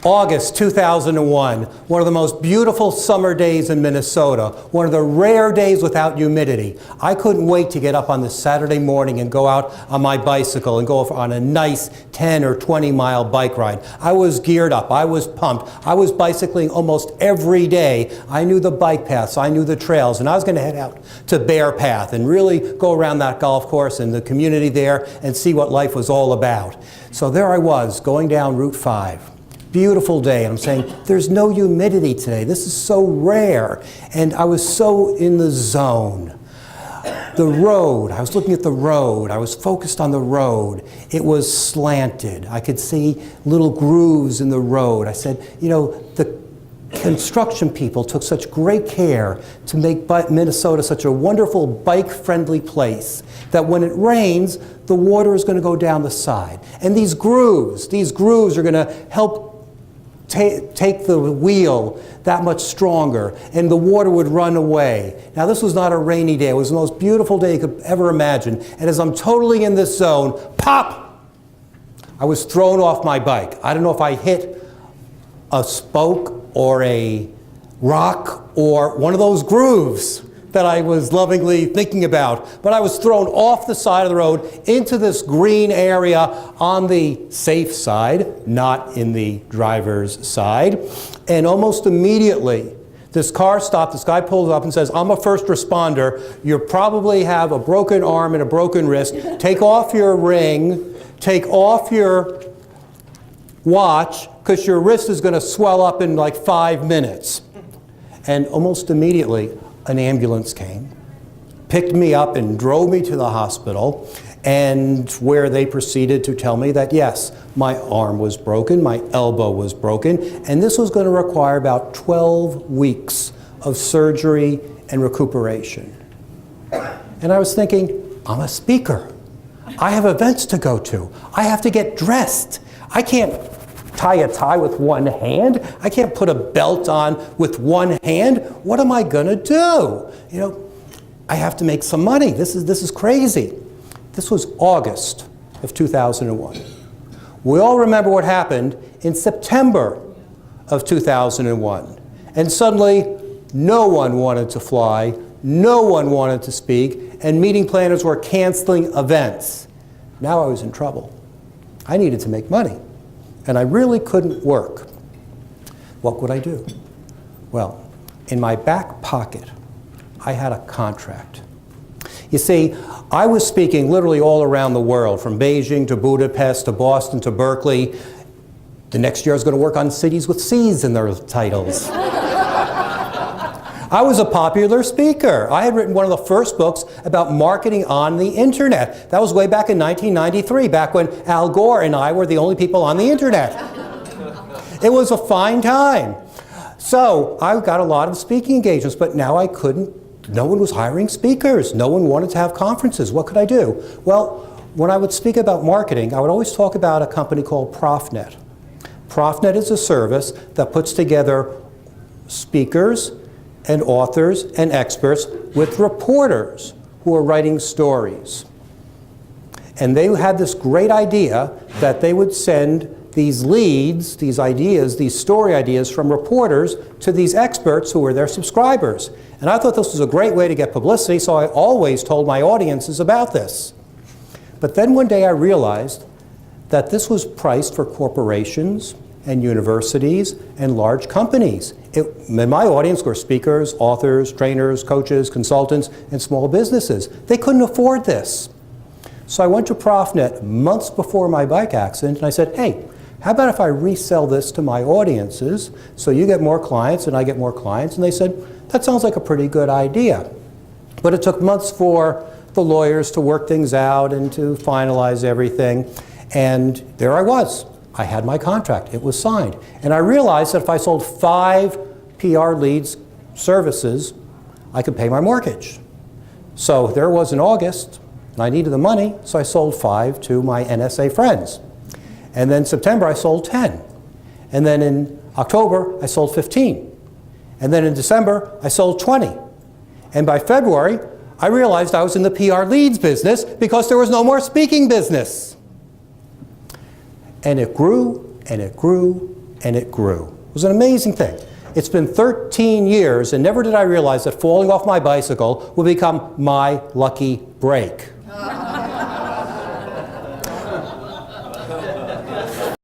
August 2001, one of the most beautiful summer days in Minnesota, one of the rare days without humidity. I couldn't wait to get up on this Saturday morning and go out on my bicycle and go on a nice 10 or 20 mile bike ride. I was geared up, I was pumped, I was bicycling almost every day. I knew the bike paths, I knew the trails, and I was going to head out to Bear Path and really go around that golf course and the community there and see what life was all about. So there I was, going down Route 5. Beautiful day, and I'm saying, there's no humidity today. This is so rare. And I was so in the zone. The road, I was looking at the road. I was focused on the road. It was slanted. I could see little grooves in the road. I said, you know, the construction people took such great care to make Minnesota such a wonderful bike-friendly place that when it rains, the water is going to go down the side. And these grooves are going to help take the wheel that much stronger, and the water would run away. Now, this was not a rainy day. It was the most beautiful day you could ever imagine. And as I'm totally in this zone, pop! I was thrown off my bike. I don't know if I hit a spoke or a rock or one of those grooves that I was lovingly thinking about, but I was thrown off the side of the road into this green area on the safe side, not in the driver's side, and almost immediately this car stopped. This guy pulls up and says, "I'm a first responder. You probably have a broken arm and a broken wrist. Take off your ring, take off your watch, because your wrist is going to swell up in like 5 minutes." And almost immediately, an ambulance came, picked me up and drove me to the hospital, and where they proceeded to tell me that yes, my arm was broken, my elbow was broken, and this was going to require about 12 weeks of surgery and recuperation. And I was thinking, I'm a speaker. I have events to go to. I have to get dressed. I can't tie a tie with one hand. I can't put a belt on with one hand. What am I gonna do? You know, I have to make some money. This is crazy. This was August of 2001. We all remember what happened in September of 2001. And suddenly, no one wanted to fly, no one wanted to speak, and meeting planners were canceling events. Now I was in trouble. I needed to make money. And I really couldn't work. What would I do? Well, in my back pocket, I had a contract. You see, I was speaking literally all around the world, from Beijing to Budapest to Boston to Berkeley. The next year I was going to work on cities with C's in their titles. I was a popular speaker. I had written one of the first books about marketing on the internet. That was way back in 1993, back when Al Gore and I were the only people on the internet. It was a fine time. So I got a lot of speaking engagements, but now I couldn't. No one was hiring speakers. No one wanted to have conferences. What could I do? Well, when I would speak about marketing, I would always talk about a company called ProfNet. ProfNet is a service that puts together speakers and authors and experts with reporters who are writing stories. And they had this great idea that they would send these leads, these ideas, these story ideas from reporters to these experts who were their subscribers. And I thought this was a great way to get publicity, so I always told my audiences about this. But then one day I realized that this was priced for corporations and universities and large companies. My audience were speakers, authors, trainers, coaches, consultants, and small businesses. They couldn't afford this. So I went to ProfNet months before my bike accident, and I said, hey, how about if I resell this to my audiences so you get more clients and I get more clients? And they said, that sounds like a pretty good idea. But it took months for the lawyers to work things out and to finalize everything. And there I was. I had my contract. It was signed. And I realized that if I sold 5 PR leads services, I could pay my mortgage. So there was in August, and I needed the money, so I sold 5 to my NSA friends. And then September, I sold 10. And then in October, I sold 15. And then in December, I sold 20. And by February, I realized I was in the PR leads business because there was no more speaking business. And it grew, and it grew, and it grew. It was an amazing thing. It's been 13 years, and never did I realize that falling off my bicycle would become my lucky break.